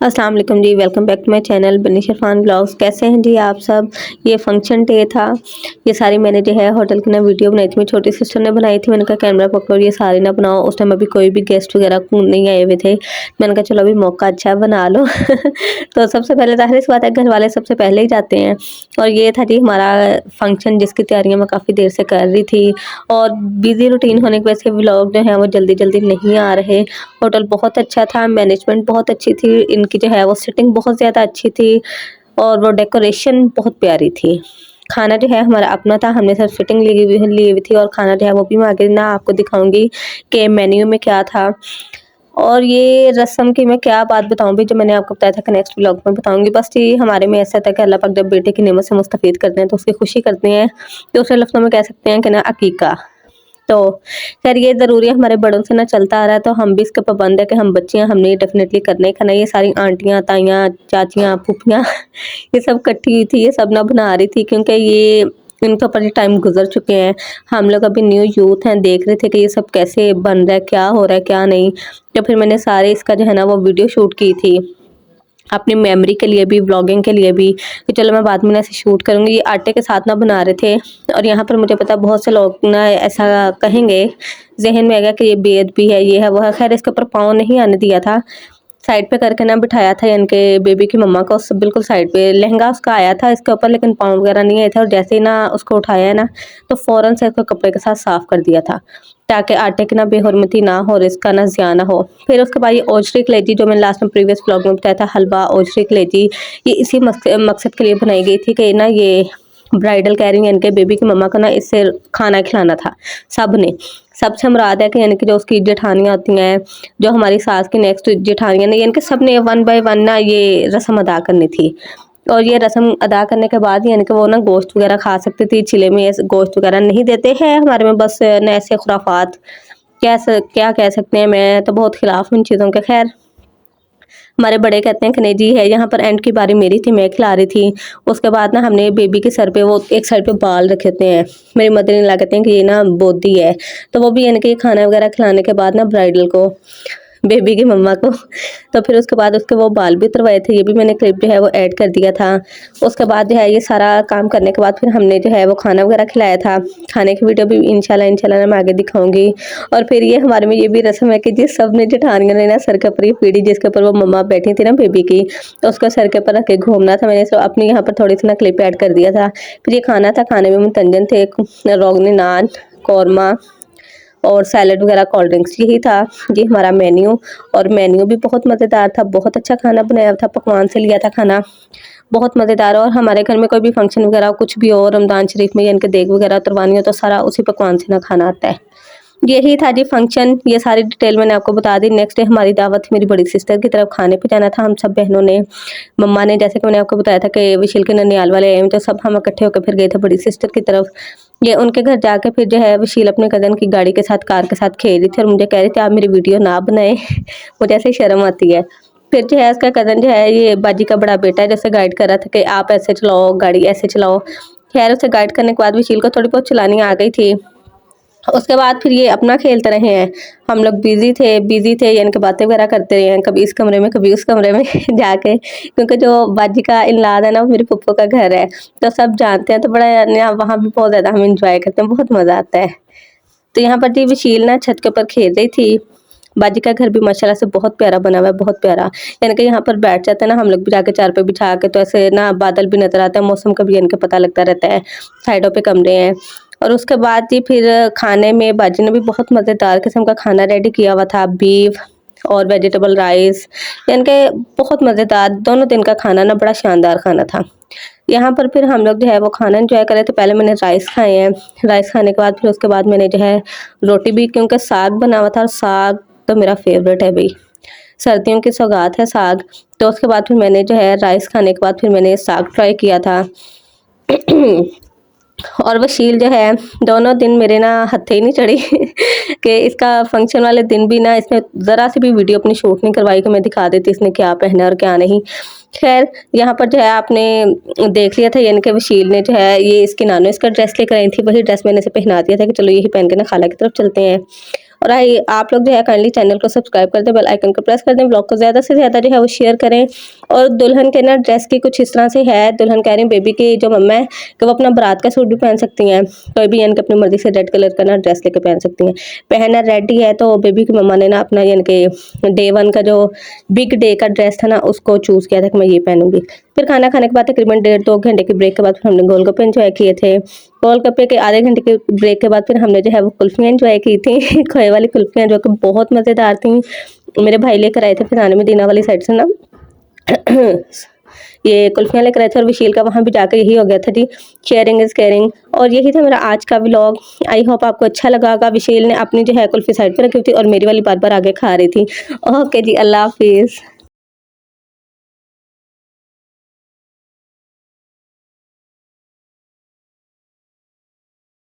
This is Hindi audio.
अस्सलाम वालेकुम जी, welcome back to my channel Bani Sharfan blogs. कैसे हैं जी आप सब। ये फंक्शन डे था। ये सारी मैंने जो है होटल की ना वीडियो बनाई थी। मेरी छोटी सिस्टर ने बनाई थी। मैंने कहा कैमरा पकड़ो, ये सारी ना बनाओ। उस टाइम अभी कोई भी गेस्ट वगैरह नहीं आए हुए थे। मैंने कहा चलो अभी मौका अच्छा बना लो तो सबसे पहले ज़ाहिर सी बात है, घर वाले सबसे पहले ही जाते हैं। और ये था जी हमारा फंक्शन, जिसकी तैयारियाँ मैं काफ़ी देर से कर रही थी। और बिज़ी रूटीन होने की वजह से व्लॉग जो है वो जल्दी जल्दी नहीं आ रहे। होटल बहुत अच्छा था, मैनेजमेंट बहुत अच्छी थी, इनकी जो है वो सिटिंग बहुत ज़्यादा अच्छी थी और वो डेकोरेशन बहुत प्यारी थी। खाना जो है हमारा अपना था, हमने सिर्फ सिटिंग ली हुई थी और खाना जो है वो भी मैं आगे ना आपको दिखाऊँगी कि मेन्यू में क्या था। और ये रस्म की मैं क्या बात बताऊँ भी, जो मैंने आपको बताया था कि नेक्स्ट व्लॉग में बताऊँगी। बस ये हमारे में ऐसा था कि अल्लाह पाक जब बेटे की नेमत से मुस्तफ़ीद करते हैं तो उसकी खुशी करते हैं। दूसरे लफ्ज़ों में कह सकते हैं कि ना अकीक़ा। तो खैर ये ज़रूरी है, हमारे बड़ों से ना चलता आ रहा है, तो हम भी इसके पाबंद है कि हम बच्चे हैं, हमने ये डेफ़िनेटली करना ही करना है। ये सारी आंटियाँ, ताइयाँ, चाचियाँ, फूफियाँ ये सब इकट्ठी हुई थी, ये सब ना बना रही थी, क्योंकि ये इनके ऊपर ये टाइम गुज़र चुके हैं। हम लोग अभी न्यू यूथ हैं, देख रहे थे कि ये सब कैसे बन रहा है, क्या हो रहा है, क्या नहीं। तो फिर मैंने सारे इसका जो है ना वो वीडियो शूट की थी। अपनी मेमोरी के लिए भी, व्लॉगिंग के लिए भी, कि चलो मैं बाद में ना ऐसे शूट करूँगी। ये आटे के साथ ना बना रहे थे और यहाँ पर मुझे पता है बहुत से लोग ना ऐसा कहेंगे, ज़हन में आएगा कि ये बेअदबी है, ये है, वो है। ख़ैर इसके ऊपर पाँव नहीं आने दिया था। साइड पे करके ना बिठाया था, यानी कि बेबी की मम्मा को उस बिल्कुल साइड पे। लहंगा उसका आया था इसके ऊपर, लेकिन पाँव वगैरह नहीं आए थे। और जैसे ही ना उसको उठाया है ना, तो फ़ौरन से उसको कपड़े के साथ साफ़ कर दिया था, ताकि आटे की ना बेहुरमती ना हो और इसका ना ज़िया ना हो। फिर उसके बाद ये ओजरी कलेजी, जो मैंने लास्ट में प्रीवियस व्लॉग में बताया था, हलवा ओजरी कलेजी, ये इसी मकसद के लिए बनाई गई थी कि ना ये ब्राइडल कह रही हैं, इनके बेबी की मम्मा को ना इससे खाना खिलाना था सब ने। सबसे मुराद है कि यानी कि जो उसकी जेठानियाँ होती हैं, जो हमारी सास की नेक्स्ट जेठानियाँ ने, यानी कि सब ने वन बाय वन ना ये रस्म अदा करनी थी। और ये रस्म अदा करने के बाद यानी कि वो ना गोश्त वगैरह खा सकती थी। चिले में ऐसे गोश्त वगैरह नहीं देते हैं हमारे में, बस न ऐसे खुराफात क्या कह सकते हैं। मैं तो बहुत खिलाफ हूँ इन चीज़ों के। खैर हमारे बड़े कहते हैं कि नहीं जी है। यहाँ पर एंड की बारी मेरी थी, मैं खिला रही थी। उसके बाद ना हमने बेबी के सर पे वो एक साइड पे बाल रखे थे हैं। मेरी मदर इन लॉ कहते हैं कि ये ना बोदी है, तो वो भी यानी कि खाना वगैरह खिलाने के बाद ना ब्राइडल को, बेबी की मम्मा को, तो फिर उसके बाद उसके वो बाल भी उतरवाए थे। ये भी मैंने क्लिप जो है वो ऐड कर दिया था। उसके बाद जो है ये सारा काम करने के बाद फिर हमने जो है वो खाना वगैरह खिलाया था। खाने की वीडियो भी इंशाल्लाह मैं आगे दिखाऊंगी। और फिर ये हमारे में ये भी रस्म है कि जिस सब ने जेठानियों ने ना सर के ऊपर ये पीढ़ी जिसके ऊपर वो मम्मा बैठी थी ना बेबी की, तो उसका सर के ऊपर रख के घूमना था। मैंने अपनी यहाँ पर थोड़ी सी ना क्लिप ऐड कर दिया था। फिर ये खाना था, खाने में मुतंजन थे, रोगनी नान, कौरमा और सैलेड वगैरह, कोल्ड ड्रिंक्स, यही था जी हमारा मेन्यू। और मेन्यू भी बहुत मज़ेदार था, बहुत अच्छा खाना बनाया था, पकवान से लिया था खाना, बहुत मज़ेदार। और हमारे घर में कोई भी फंक्शन वगैरह कुछ भी हो, रमज़ान शरीफ में यानी कि देग वगैरह उतरवानी हो, तो सारा उसी पकवान से ना खाना आता है। यही था जी फंक्शन, ये सारी डिटेल मैंने आपको बता दी। नेक्स्ट डे हमारी दावत थी मेरी बड़ी सिस्टर की तरफ, खाने पे जाना था हम सब बहनों ने। मम्मा ने, जैसे कि मैंने आपको बताया था कि विशिल के ननियाल वाले आए हुए, तो सब हम इकट्ठे होकर फिर गए थे बड़ी सिस्टर की तरफ। ये उनके घर जाके फिर जो है विशील अपने कज़न की गाड़ी के साथ, कार के साथ खेल रही थी और मुझे कह रही थी आप मेरी वीडियो ना बनाए मुझे ऐसे ही शर्म आती है। फिर जो है उसका कज़न जो है, ये बाजी का बड़ा बेटा है, जैसे गाइड कर रहा था कि आप ऐसे चलाओ गाड़ी, ऐसे चलाओ। खैर उसे गाइड करने के बाद विशील को थोड़ी बहुत चलानी आ गई थी। उसके बाद फिर ये अपना खेलते रहे हैं। हम लोग बिज़ी थे यानी कि बातें वगैरह करते रहे हैं, कभी इस कमरे में कभी उस कमरे में जाके, क्योंकि जो बाजी का इलाज है ना वो मेरे पप्पो का घर है, तो सब जानते हैं। तो बड़ा यानी वहाँ भी बहुत ज़्यादा हम इंजॉय करते हैं, बहुत मज़ा आता है। तो यहाँ पर जी विशील ना छत के ऊपर खेल रही थी। बाजी का घर भी माशाल्लाह से बहुत प्यारा बना हुआ है, बहुत प्यारा। यानी कि यहाँ पर बैठ जाते हैं ना हम लोग भी जाके चारपाई बिछा के, तो ऐसे ना बादल भी नज़र आता है, मौसम का भी यानी कि पता लगता रहता है। साइडों पे कमरे हैं। और उसके बाद जी फिर खाने में बाजी ने भी बहुत मज़ेदार किस्म का खाना रेडी किया हुआ था, बीफ और वेजिटेबल राइस, यानी कि बहुत मज़ेदार। दोनों दिन का खाना ना बड़ा शानदार खाना था। यहाँ पर फिर हम लोग जो है वो खाना एंजॉय कर रहे थे। पहले मैंने राइस खाए हैं, राइस खाने के बाद फिर उसके बाद मैंने जो है रोटी भी, क्योंकि साग बना हुआ था, और साग तो मेरा फेवरेट है भाई, सर्दियों की सौगात है साग। तो उसके बाद फिर मैंने जो है राइस खाने के बाद फिर मैंने साग ट्राई किया था और वशील जो है दोनों दिन मेरे ना हत्थे ही नहीं चढ़ी कि इसका फंक्शन वाले दिन भी ना इसने ज़रा सी भी वीडियो अपनी शूट नहीं करवाई कि मैं दिखा देती इसने क्या पहना और क्या नहीं। खैर यहाँ पर जो है आपने देख लिया था, यानी कि वशील ने जो है ये इसकी नानो इसका ड्रेस लेकर आई थी, वही ड्रेस मैंने इसे पहना दिया था कि चलो यही पहन के ना खाला की तरफ चलते हैं। और आप लोग जो है काइंडली चैनल को सब्सक्राइब कर दें, बेल आइकन को प्रेस कर दें, ब्लॉग को ज़्यादा से ज़्यादा जो है वो शेयर करें। और दुल्हन के ना ड्रेस की कुछ इस तरह से है, दुल्हन कह रही है बेबी की जो मम्मा है कि वो अपना बारात का सूट भी पहन सकती हैं, कोई भी यानी कि अपनी मर्जी से रेड कलर का ना ड्रेस लेके पहन सकती हैं। पहनना रेड ही है, तो बेबी की मम्मा ने ना अपना यानी कि डे 1 का जो बिग डे का ड्रेस था ना उसको चूज़ किया था कि मैं ये पहनूंगी। फिर खाना खाने के बाद तकरीबन 1.5-2 घंटे की ब्रेक के बाद फिर हमने गोलगप्पे एंजॉय किए थे। गोलगप्पे के आधे घंटे के ब्रेक के बाद फिर हमने जो है वो कुल्फियाँ एंजॉय की थी खोए वाली कुल्फियाँ जो कि बहुत मज़ेदार थी। मेरे भाई लेकर आए थे फिजाने मदीना वाली साइड से ना ये कुल्फियाँ लेकर आए थे, और विशील का वहाँ भी जाकर यही हो गया था जी, शेयरिंग इज़ केयरिंग। और यही था मेरा आज का व्लॉग। आई होप आपको अच्छा लगा होगा। विशील ने अपनी जो है कुल्फी साइड पे रखी हुई थी और मेरी वाली बार बार आगे खा रही थी। ओके जी, अल्लाह हाफिज़।